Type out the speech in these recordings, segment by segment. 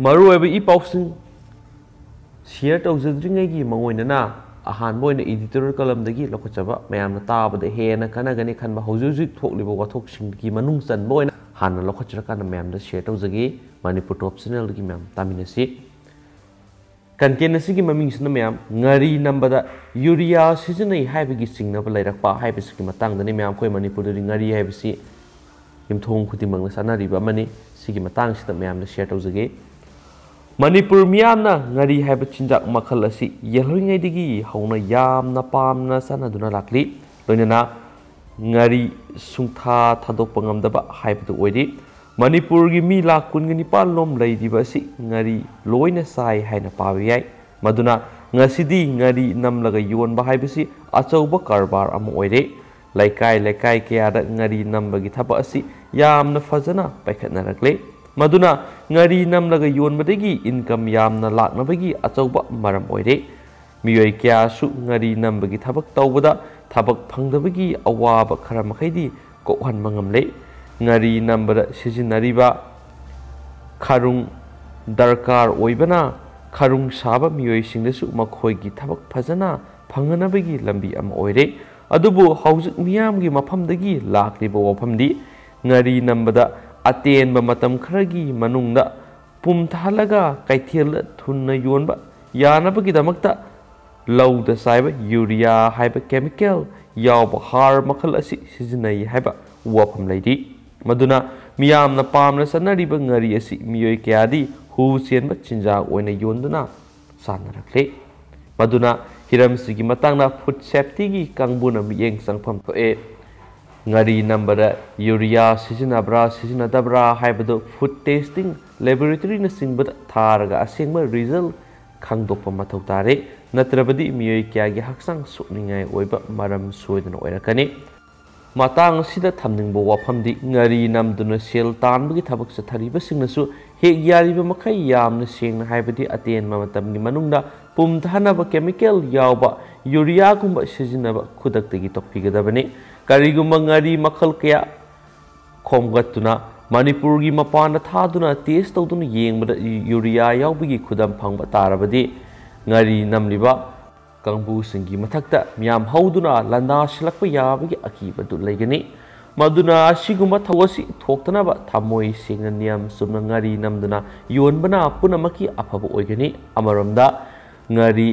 ꯃꯔꯨꯑꯣꯏꯕ ꯏ ꯄꯥꯎꯁꯤꯡ ꯁꯤꯌꯔ ꯇꯧꯖꯗ꯭ꯔꯤꯉꯩꯒꯤ ꯃꯉꯣꯏꯅꯅ ꯑꯍꯥꯟꯕ ꯑꯣꯏꯅ ꯏꯗꯤꯇꯣꯔꯤꯌꯦꯜ ꯀꯂꯝꯗꯒꯤ ꯂꯧꯈꯠꯆꯕ ꯃꯌꯥꯝꯅ ꯇꯥꯕꯗ ꯍꯦꯟꯅ ꯀꯥꯟꯅꯒꯅꯤ ꯈꯟꯕ ꯍꯧꯖꯤꯛ ꯍꯧꯖꯤꯛ ꯊꯣꯛꯂꯤꯕ ꯋꯥꯊꯣꯛꯁꯤꯡꯒꯤ ꯃꯅꯨꯡ ꯆꯟꯕ ꯑꯣꯏꯅ ꯍꯥꯟꯅ ꯂꯧꯈꯠꯆꯔꯀꯥꯟꯗ ꯃꯌꯥꯝꯗ ꯁꯤꯌꯔ ꯇꯧꯖꯒꯦ ꯃꯅꯤꯄꯨꯔ ꯇꯣꯞ ꯆꯦꯅꯦꯜꯗꯒꯤ ꯃꯌꯥꯝ ꯇꯥꯃꯤꯟꯅꯁꯤ ꯀꯟꯇꯦꯟ ꯑꯁꯤꯒꯤ ꯃꯃꯤꯡꯁꯤꯅ ꯃꯌꯥꯝ ꯉꯥꯔꯤ ꯅꯝꯕꯗ ꯌꯨꯔꯤꯌꯥ ꯁꯤꯖꯤꯟꯅꯩ ꯍꯥꯏꯕꯒꯤ ꯆꯤꯡꯅꯕ ꯂꯩꯔꯛꯄ ꯍꯥꯏꯕꯁꯤꯒꯤ ꯃꯇꯥꯡꯗꯅꯤ ꯃꯌꯥꯝ ꯑꯩꯈꯣꯏ ꯃꯅꯤꯄꯨꯔꯗꯗꯤ ꯉꯥꯔꯤ ꯍꯥꯏꯕꯁꯤ ꯌꯨꯝꯊꯣꯡ ꯈꯨꯗꯤꯡꯃꯛꯅ ꯆꯥꯅꯔꯤꯕ ꯑꯃꯅꯤ ꯁꯤꯒꯤ ꯃꯇꯥꯡꯁꯤꯗ ꯃꯌꯥꯝꯗ ꯁꯤꯌꯔ ꯇꯧꯖꯒꯦ ꯃꯅꯤꯄꯨꯔ ꯃꯤꯌꯥꯝꯅ ꯉꯥꯔꯤ ꯍꯥꯏꯕ ꯆꯤꯟꯖꯥꯛ ꯃꯈꯜ ꯑꯁꯤ ꯌꯦꯜꯍꯧꯔꯤꯉꯩꯗꯒꯤ ꯍꯧꯅ ꯌꯥꯝꯅ ꯄꯥꯝꯅ ꯆꯥꯅꯗꯨꯅ ꯂꯥꯛꯂꯤ ꯂꯣꯏꯅꯅ ꯉꯥꯔꯤ ꯁꯨꯡꯊꯥ ꯊꯥꯗꯣꯛꯄ ꯉꯝꯗꯕ ꯍꯥꯏꯕꯗꯨ ꯑꯣꯏꯔꯤ ꯃꯅꯤꯄꯨꯔꯒꯤ ꯃꯤ ꯂꯥꯛ 19 ꯂꯣꯝ ꯂꯩꯔꯤꯕ ꯑꯁꯤ ꯉꯥꯔꯤ ꯂꯣꯏꯅ ꯆꯥꯏ ꯍꯥꯏꯅ ꯄꯥꯕ ꯌꯥꯏ ꯃꯗꯨꯅ ꯉꯁꯤꯗꯤ ꯉꯥꯔꯤ ꯅꯝꯂꯒ ꯌꯣꯟꯕ ꯍꯥꯏꯕꯁꯤ ꯑꯆꯧꯕ ꯀꯔꯕꯥꯔ ꯑꯃ ꯑꯣꯏꯔꯦ ꯂꯩꯀꯥꯏ ꯂꯩꯀꯥꯏ ꯀꯌꯥꯗ ꯉꯥꯔꯤ ꯅꯝꯕꯒꯤ ꯊꯕꯛ ꯑꯁꯤ ꯌꯥꯝꯅ ꯐꯖꯅ ꯄꯥꯏꯈꯠꯅꯔꯛꯂꯦ ꯃꯗꯨꯅ ꯉꯥꯔꯤ ꯅꯝꯂꯒ ꯌꯣꯟꯕꯗꯒꯤ ꯏꯟꯀꯝ ꯌꯥꯝꯅ ꯂꯥꯛꯅꯕꯒꯤ ꯑꯆꯧꯕ ꯃꯔꯝ ꯑꯣꯏꯔꯦ ꯃꯤꯑꯣꯏ ꯀꯌꯥꯁꯨ ꯉꯥꯔꯤ ꯅꯝꯕꯒꯤ ꯊꯕꯛ ꯇꯧꯕꯗ ꯊꯕꯛ ꯐꯪꯗꯕꯒꯤ ꯑꯋꯥꯕ ꯈꯔ ꯃꯈꯩꯗꯤ ꯀꯣꯛꯍꯟꯕ ꯉꯝꯂꯦ ꯉꯥꯔꯤ ꯅꯝꯕꯗ ꯁꯤꯖꯤꯟꯅꯔꯤꯕ ꯈꯔꯨꯡ ꯗꯔꯀꯥꯔ ꯑꯣꯏꯕꯅ ꯈꯔꯨꯡ ꯁꯥꯕ ꯃꯤꯑꯣꯏꯁꯤꯡꯗꯁꯨ ꯃꯈꯣꯏꯒꯤ ꯊꯕꯛ ꯐꯖꯅ ꯐꯪꯅꯕꯒꯤ ꯂꯝꯕꯤ ꯑꯃ ꯑꯣꯏꯔꯦ ꯑꯗꯨꯕꯨ ꯍꯧꯖꯤꯛ ꯃꯤꯌꯥꯝꯒꯤ ꯃꯐꯝꯗꯒꯤ ꯂꯥꯛꯂꯤꯕ ꯋꯥꯐꯝꯗꯤ ꯉꯥꯔꯤ ꯅꯝꯕꯗ ꯑꯇꯦꯟꯕ ꯃꯇꯝ ꯈꯔꯒꯤ ꯃꯅꯨꯡꯗ ꯄꯨꯝꯊꯍꯜꯂꯒ ꯀꯩꯊꯦꯜꯗ ꯊꯨꯅ ꯌꯣꯟꯕ ꯌꯥꯅꯕꯒꯤꯗꯃꯛꯇ ꯂꯧꯗ ꯆꯥꯏꯕ ꯌꯨꯔꯤꯌꯥ ꯍꯥꯏꯕ ꯀꯦꯃꯤꯀꯦꯜ ꯌꯥꯎꯕ ꯍꯥꯔ ꯃꯈꯜ ꯑꯁꯤ ꯁꯤꯖꯤꯟꯅꯩ ꯍꯥꯏꯕ ꯋꯥꯐꯝ ꯂꯩꯔꯤ ꯃꯗꯨꯅ ꯃꯤꯌꯥꯝꯅ ꯄꯥꯝꯅ ꯆꯠꯅꯔꯤꯕ ꯉꯥꯔꯤ ꯑꯁꯤ ꯃꯤꯑꯣꯏ ꯀꯌꯥꯗꯤ ꯍꯨ ꯆꯦꯟꯕ ꯆꯤꯟꯖꯥꯛ ꯑꯣꯏꯅ ꯌꯣꯟꯗꯨꯅ ꯆꯥꯅꯔꯛꯂꯦ ꯃꯗꯨꯅ ꯍꯤꯔꯝꯁꯤꯒꯤ ꯃꯇꯥꯡꯗ ꯐꯨꯗ ꯁꯦꯐꯇꯤꯒꯤ ꯀꯥꯡꯕꯨꯅ ꯃꯤꯠꯌꯦꯡ ꯆꯪꯐꯝ ꯊꯣꯛꯑꯦ ꯉꯥꯔꯤ ꯅꯝꯕꯗ ꯌꯨꯔꯤꯌꯥ ꯁꯤꯖꯤꯟꯅꯕ꯭ꯔꯥ ꯁꯤꯖꯤꯟꯅꯗꯕ꯭ꯔꯥ ꯍꯥꯏꯕꯗꯨ ꯐꯨꯗ ꯇꯦꯁꯇꯤꯡ ꯂꯦꯕꯣꯔꯦꯇꯔꯤꯅꯆꯤꯡꯕꯗ ꯊꯥꯔꯒ ꯑꯁꯦꯡꯕ ꯔꯤꯖꯜ ꯈꯪꯗꯣꯛꯄ ꯃꯊꯧ ꯇꯥꯔꯦ ꯅꯠꯇ꯭ꯔꯕꯗꯤ ꯃꯤꯑꯣꯏ ꯀꯌꯥꯒꯤ ꯍꯛꯆꯥꯡ ꯁꯣꯛꯅꯤꯡꯉꯥꯏ ꯑꯣꯏꯕ ꯃꯔꯝ ꯁꯣꯏꯗꯅ ꯑꯣꯏꯔꯛꯀꯅꯤ ꯃꯇꯥꯡ ꯑꯁꯤꯗ ꯊꯝꯅꯤꯡꯕ ꯋꯥꯐꯝꯗꯤ ꯉꯥꯔꯤ ꯅꯝꯗꯨꯅ ꯁꯦꯜ ꯇꯥꯟꯕꯒꯤ ꯊꯕꯛ ꯆꯠꯊꯔꯤꯕꯁꯤꯡꯅꯁꯨ ꯍꯦꯛ ꯌꯥꯔꯤꯕ ꯃꯈꯩ ꯌꯥꯝꯅ ꯁꯦꯡꯅ ꯍꯥꯏꯕꯗꯤ ꯑꯇꯦꯟꯕ ꯃꯇꯝꯒꯤ ꯃꯅꯨꯡꯗ ꯄꯨꯝꯊꯍꯟꯅꯕ ꯀꯦꯃꯤꯀꯦꯜ ꯌꯥꯎꯕ ꯌꯨꯔꯤꯌꯥꯒꯨꯝꯕ ꯁꯤꯖꯤꯟꯅꯕ ꯈꯨꯗꯛꯇꯒꯤ ꯇꯣꯛꯄꯤꯒꯗꯕꯅꯤ ꯀꯔꯤꯒꯨꯝꯕ ꯉꯥꯔꯤ ꯃꯈꯜ ꯀꯌꯥ ꯈꯣꯝꯒꯠꯇꯨꯅ ꯃꯅꯤꯄꯨꯔꯒꯤ ꯃꯄꯥꯟꯗ ꯊꯥꯗꯨꯅ ꯇꯦꯁ ꯇꯧꯗꯨꯅ ꯌꯦꯡꯕꯗ ꯌꯨꯔꯤꯌꯥ ꯌꯥꯎꯕꯒꯤ ꯈꯨꯗꯝ ꯐꯪꯕ ꯇꯥꯔꯕꯗꯤ ꯉꯥꯔꯤ ꯅꯝꯂꯤꯕ ꯀꯥꯡꯕꯨꯁꯤꯡꯒꯤ ꯃꯊꯛꯇ ꯃꯤꯌꯥꯝ ꯍꯧꯗꯨꯅ ꯂꯥꯟꯗꯥꯁꯤꯜꯂꯛꯄ ꯌꯥꯕꯒꯤ ꯑꯀꯤꯕꯗꯨ ꯂꯩꯒꯅꯤ ꯃꯗꯨꯅ ꯑꯁꯤꯒꯨꯝꯕ ꯊꯧ ꯑꯁꯤ ꯊꯣꯛꯇꯅꯕ ꯊꯃꯣꯏ ꯁꯦꯡꯅ ꯅꯤꯌꯝ ꯆꯨꯝꯅ ꯉꯥꯔꯤ ꯅꯝꯗꯨꯅ ꯌꯣꯟꯕꯅ ꯄꯨꯝꯅꯃꯛꯀꯤ ꯑꯐꯕ ꯑꯣꯏꯒꯅꯤ ꯑꯃꯔꯣꯝꯗ ꯉꯥꯔꯤ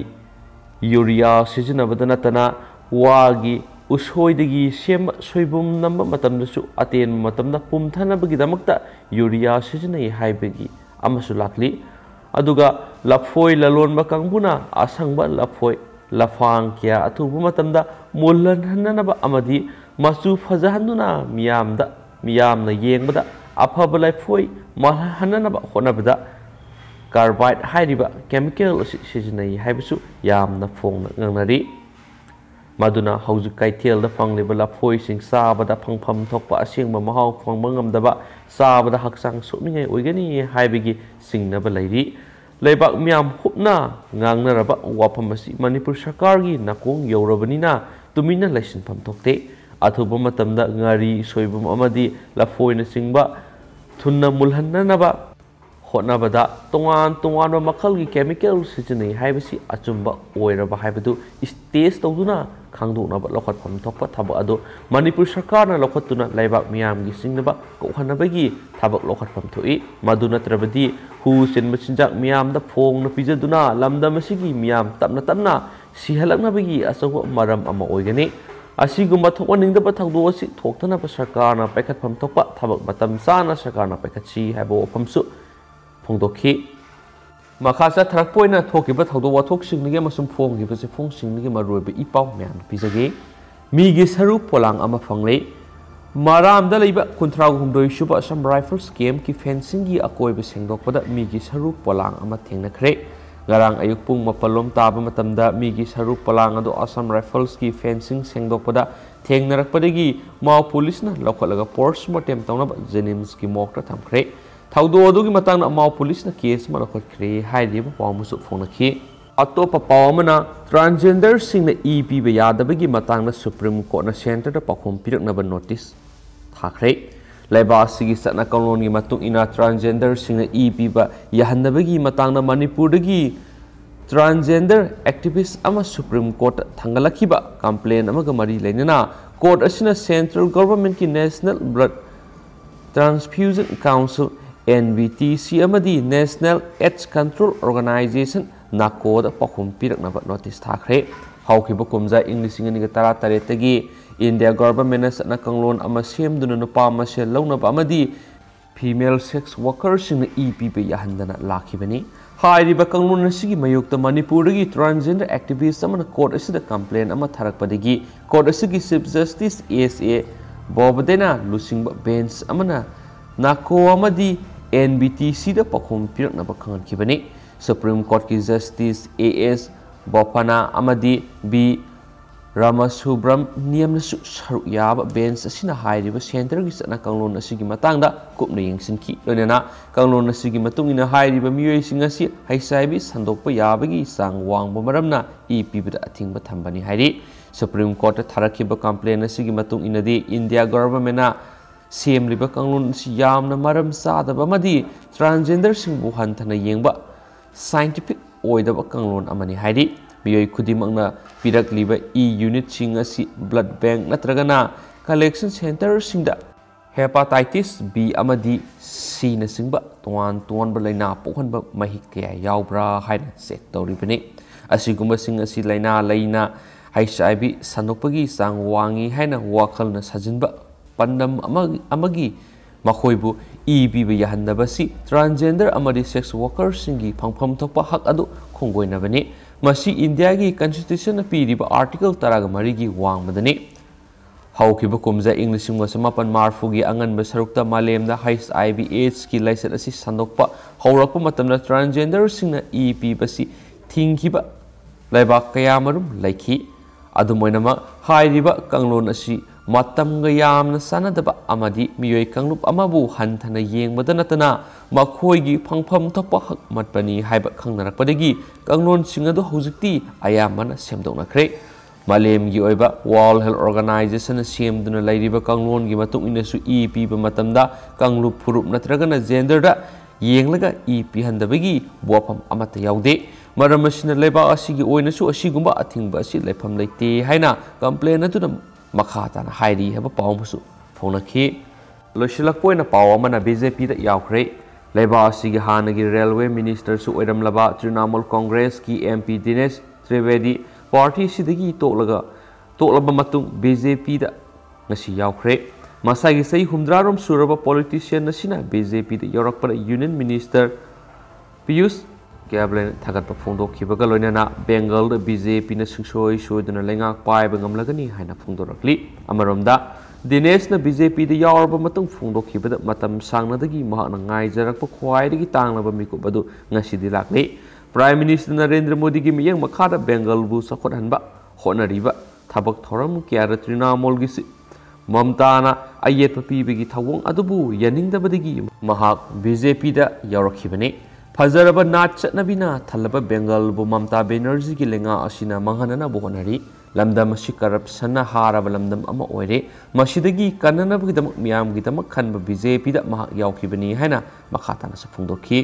ꯌꯨꯔꯤꯌా ꯁꯤꯖꯤꯟꯅꯕꯗ ꯅꯠꯇꯅ ꯋꯥꯒꯤ ꯎꯁꯣꯏꯗꯒꯤ ꯁꯦꯝꯕ ꯁꯣꯏꯕꯨꯝ ꯅꯝꯕ ꯃꯇꯝꯗꯁꯨ ꯑꯇꯦꯟꯕ ꯃꯇꯝꯗ ꯄꯨꯝꯊꯅꯕꯒꯤꯗꯃꯛꯇ ꯌꯨꯔꯤꯌꯥ ꯁꯤꯖꯤꯟꯅꯩ ꯍꯥꯏꯕꯒꯤ ꯑꯃꯁꯨ ꯂꯥꯛꯂꯤ ꯑꯗꯨꯒ ꯂꯐꯣꯏ ꯂꯂꯣꯟꯕ ꯀꯥꯡꯕꯨꯅ ꯑꯁꯪꯕ ꯂꯐꯣꯏ ꯂꯐꯥꯡ ꯀꯌꯥ ꯑꯊꯨꯕ ꯃꯇꯝꯗ ꯃꯨꯜꯍꯟꯅꯕ ꯑꯃꯗꯤ ꯃꯆꯨ ꯐꯖꯍꯟꯗꯨꯅ ꯃꯤꯌꯥꯝꯅ ꯌꯦꯡꯕꯗ ꯑꯐꯕ ꯂꯐꯣꯏ ꯃꯥꯜꯍꯟꯅꯕ ꯍꯣꯠꯅꯕꯗ ꯀꯥꯔꯕꯥꯏꯠ ꯍꯥꯏꯔꯤꯕ ꯀꯦꯃꯤꯀꯦꯜ ꯑꯁꯤ ꯁꯤꯖꯤꯟꯅꯩ ꯍꯥꯏꯕꯁꯨ ꯌꯥꯝꯅ ꯐꯣꯡꯅ ꯉꯥꯡꯅꯔꯤ ꯃꯗꯨꯅ ꯍꯧꯖꯤꯛ ꯀꯩꯊꯦꯜꯗ ꯐꯪꯂꯤꯕ ꯂꯐꯣꯏꯁꯤꯡ ꯆꯥꯕꯗ ꯐꯪꯐꯝ ꯊꯣꯛꯄ ꯑꯁꯦꯡꯕ ꯃꯍꯥꯎ ꯐꯪꯕ ꯉꯝꯗꯕ ꯆꯥꯕꯗ ꯍꯛꯆꯥꯡ ꯁꯣꯛꯅꯤꯡꯉꯥꯏ ꯑꯣꯏꯒꯅꯤ ꯍꯥꯏꯕꯒꯤ ꯆꯤꯡꯅꯕ ꯂꯩꯔꯤ ꯂꯩꯕꯥꯛ ꯃꯤꯌꯥꯝ ꯍꯨꯞꯅ ꯉꯥꯡꯅꯔꯕ ꯋꯥꯐꯝ ꯑꯁꯤ ꯃꯅꯤꯄꯨꯔ ꯁꯔꯀꯥꯔꯒꯤ ꯅꯥꯀꯣꯡ ꯌꯧꯔꯕꯅꯤꯅ ꯇꯨꯃꯤꯟꯅ ꯂꯩꯁꯤꯟꯐꯝ ꯊꯣꯛꯇꯦ ꯑꯊꯨꯕ ꯃꯇꯝꯗ ꯉꯥꯔꯤ ꯁꯣꯏꯕꯨꯝ ꯑꯃꯗꯤ ꯂꯐꯣꯏꯅꯆꯤꯡꯕ ꯊꯨꯅ ꯃꯨꯜꯍꯟꯅꯕ ꯍꯣꯠꯅꯕꯗ ꯇꯣꯉꯥꯟ ꯇꯣꯉꯥꯟꯕ ꯃꯈꯜꯒꯤ ꯀꯦꯃꯤꯀꯦꯜ ꯁꯤꯖꯤꯟꯅꯩ ꯍꯥꯏꯕꯁꯤ ꯑꯆꯨꯝꯕ ꯑꯣꯏꯔꯕ ꯍꯥꯏꯕꯗꯨ ꯇꯦꯁ ꯇꯧꯗꯨꯅ ꯈꯪꯗꯣꯛꯅꯕ ꯂꯧꯈꯠꯐꯝ ꯊꯣꯛꯄ ꯊꯕꯛ ꯑꯗꯨ ꯃꯅꯤꯄꯨꯔ ꯁꯔꯀꯥꯔꯅ ꯂꯧꯈꯠꯇꯨꯅ ꯂꯩꯕꯥꯛ ꯃꯤꯌꯥꯝꯒꯤ ꯆꯤꯡꯅꯕ ꯀꯣꯛꯍꯟꯅꯕꯒꯤ ꯊꯕꯛ ꯂꯧꯈꯠꯐꯝ ꯊꯣꯛꯏ ꯃꯗꯨ ꯅꯠꯇ꯭ꯔꯕꯗꯤ ꯍꯨ ꯆꯦꯟꯕ ꯆꯤꯟꯖꯥꯛ ꯃꯤꯌꯥꯝꯗ ꯐꯣꯡꯅ ꯄꯤꯖꯗꯨꯅ ꯂꯝꯗꯝ ꯑꯁꯤꯒꯤ ꯃꯤꯌꯥꯝ ꯇꯞꯅ ꯇꯞꯅ ꯁꯤꯍꯜꯂꯛꯅꯕꯒꯤ ꯑꯆꯧꯕ ꯃꯔꯝ ꯑꯃ ꯑꯣꯏꯒꯅꯤ ꯑꯁꯤꯒꯨꯝꯕ ꯊꯣꯛꯍꯟꯅꯤꯡꯗꯕ ꯊꯧꯗꯣꯛ ꯑꯁꯤ ꯊꯣꯛꯇꯅꯕ ꯁꯔꯀꯥꯔꯅ ꯄꯥꯏꯈꯠꯐꯝ ꯊꯣꯛꯄ ꯊꯕꯛ ꯃꯇꯝ ꯆꯥꯅ ꯁꯔꯀꯥꯔꯅ ꯄꯥꯏꯈꯠꯁꯤ ꯍꯥꯏꯕ ꯋꯥꯐꯝꯁꯨ ꯐꯣꯡꯗꯣꯛꯈꯤ ꯃꯈꯥ ꯆꯠꯊꯔꯛꯄ ꯑꯣꯏꯅ ꯊꯣꯛꯈꯤꯕ ꯊꯧꯗꯣꯛ ꯋꯥꯊꯣꯛꯁꯤꯡꯗꯒꯤ ꯑꯃꯁꯨꯡ ꯐꯣꯡꯈꯤꯕ ꯆꯦꯐꯣꯡꯁꯤꯡꯗꯒꯤ ꯃꯔꯨꯑꯣꯏꯕ ꯏ ꯄꯥꯎ ꯃꯌꯥꯝ ꯄꯤꯖꯒꯦ ꯃꯤꯒꯤ ꯁꯔꯨ ꯄꯣꯂꯥꯡ ꯑꯃ ꯐꯪꯂꯦ ꯃꯔꯥꯝꯗ ꯂꯩꯕ 32 ꯁꯨꯕ ꯑꯁꯥꯝ ꯔꯥꯏꯐꯜꯁ ꯀꯦꯝꯞꯀꯤ ꯐꯦꯟꯁꯤꯡꯒꯤ ꯑꯀꯣꯏꯕ ꯁꯦꯡꯗꯣꯛꯄꯗ ꯃꯤꯒꯤ ꯁꯔꯨ ꯄꯣꯂꯥꯡ ꯑꯃ ꯊꯦꯡꯅꯈ꯭ꯔꯦ ꯉꯔꯥꯡ ꯑꯌꯨꯛ ꯄꯨꯡ 7 ꯇꯥꯕ ꯃꯇꯝꯗ ꯃꯤꯒꯤ ꯁꯔꯨ ꯄꯣꯂꯥꯡ ꯑꯗꯨ ꯑꯁꯥꯝ ꯔꯥꯏꯐꯜꯁꯀꯤ ꯐꯦꯟꯁꯤꯡ ꯁꯦꯡꯗꯣꯛꯄꯗ ꯊꯦꯡꯅꯔꯛꯄꯗꯒꯤ ꯃꯥꯎ ꯄꯨꯂꯤꯁꯅ ꯂꯧꯈꯠꯂꯒ ꯄꯣꯁꯠꯃꯣꯔꯇꯦꯝ ꯇꯧꯅꯕ ꯖꯦꯅꯤꯝꯁꯀꯤ ꯃꯣꯔꯒꯇ ꯊꯝꯈ꯭ꯔꯦ ꯊꯧꯗꯣꯛ ꯑꯗꯨꯒꯤ ꯃꯇꯥꯡꯗ ꯃꯥꯎ ꯄꯨꯂꯤꯁꯅ ꯀꯦꯁ ꯑꯃ ꯂꯧꯈꯠꯈ꯭ꯔꯦ ꯍꯥꯏꯔꯤꯕ ꯄꯥꯎ ꯑꯃꯁꯨ ꯐꯣꯡꯅꯈꯤ ꯑꯇꯣꯞꯄ ꯄꯥꯎ ꯑꯃꯅ ꯇ꯭ꯔꯥꯟꯁꯖꯦꯟꯗꯔꯁꯤꯡꯅ ꯏ ꯄꯤꯕ ꯌꯥꯗꯕꯒꯤ ꯃꯇꯥꯡꯗ ꯁꯨꯄ꯭ꯔꯤꯝ ꯀꯣꯔꯠꯅ ꯁꯦꯟꯇꯔꯗ ꯄꯥꯎꯈꯨꯝ ꯄꯤꯔꯛꯅꯕ ꯅꯣꯇꯤꯁ ꯊꯥꯈ꯭ꯔꯦ Leibak asigi satna kanglongi matung ina transgender singna piba yahandabagi matangna Manipurdagi transgender activist ama Supreme Court thangalakiba complaint amaga mari lainana court asina central government ki National Blood Transfusion Council NBTC amadi National AIDS Control Organization NACO da pakhum piraknaba notice thakre haukiba kumja English ni tara taretagi India government satna kanglon ama semduna nupa masel launaba amadi female sex workers sing piba yahandana lakibani Hairiba kanglon asigi mayukta Manipurdagi transgender activists amana court asida complaint ama tharakpadagi court asigi Chief Justice ASA Bobadena lusingba bench amana NACO amadi NBTC da pakhum piraknaba khankibani Supreme Court ki Justice AS Bopana amadi B Ramasubramaniam nasu saruk yaba bench asina hairiba center gi satna kanglon asigi matangda kupna yengsinki loinana kanglon asigi matungina hairiba miyoi singasi haisaibi sandokpa yabagi sang wangba maramna pibda athingba thambani hairi Supreme Court tharakiba complaint asigi matung inadi India government na semriba kanglon si yamna maram sadaba amadi transgender singbu hanthana yengba scientific oidaba kanglon amani hairi miyoi khudimakna pirakliba unit sing asi blood bank natragana collection center singda hepatitis B amadi C na singba tuan ba laina pokhanba mahik kaya yaubra haina check tawribani asigumba sing asi laina HIV sanokpagi sang wangi haina wakhalna sajinba pandam amagi makhoibu piba yahandabasi transgender amadi sex workers singi phangpham thokpa hak adu khongoinabani Masi India ki constitution piriba article taraga marigi wangmadani haukiba kumja English mapan marfugi angan basarukta malemda HIV AIDS ki laiset asi sandokpa haurakpa matamna transgender singna piba si thingkiba laibak kaya marum laiki adumoinama hairiba kanglon asi matamga yamna sanadaba amadi miyoi kanglup amabu hanthana yengbada natana makhoigi phangpham thokpa hak matpani haiba khangnarakpadagi kanglon singadu hojikti ayamana semdoknakre malemgi oiba World Health Organization semduna lairiba kanglon gi matung inasu piba matamda kanglup phurup natragana gender da yenglaga pihandabagi buapam amata yaude maramasina leba asigi oinasu asigumba athingba asi lepham leite haina complaint atuna Makhatana hairi haba pawmusu phonakhi losilakpoina pawamana BJP da yaukre leba asigi hanagi railway minister su oiramlaba Trinamool Congress ki MP Dinesh Trivedi party sidagi toklaba matung BJP da ngasi yaukre masagi sei humdrarom suraba politician nasina BJP da yorakpara union minister Piyush Goyal thagat phongdok khibaga loinana Bengal da BJP na singsoi soiduna lengak paiba ngamlagani haina phongdorakli amaromda Dinesh na BJP da yawarba matung phongdok khibada matam sangnadagi mahakna ngaijarakpa khwaidagi tanglaba mikubadu ngasidi lakli Prime Minister Narendra Modi gi miyang makhada Bengal bu sakothanba honariba thabak thoram kyara Trinamool gi Mamtana ayet papibagi thawong adubu yaningdabadagi mahak BJP da yawarakibani Fazaraba nat chatnabina thalaba Bengal bu Mamta Banerjee ki lenga asina manghanana bu honari lamdam asi corruption na haraba lamdam ama oire masidagi kanana bugidam miyam gidam khanba BJP da mahak yaukibani haina makhatana sa phungdokhi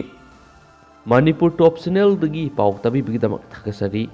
Manipur top channel dagi pawtabi bigidam thakasari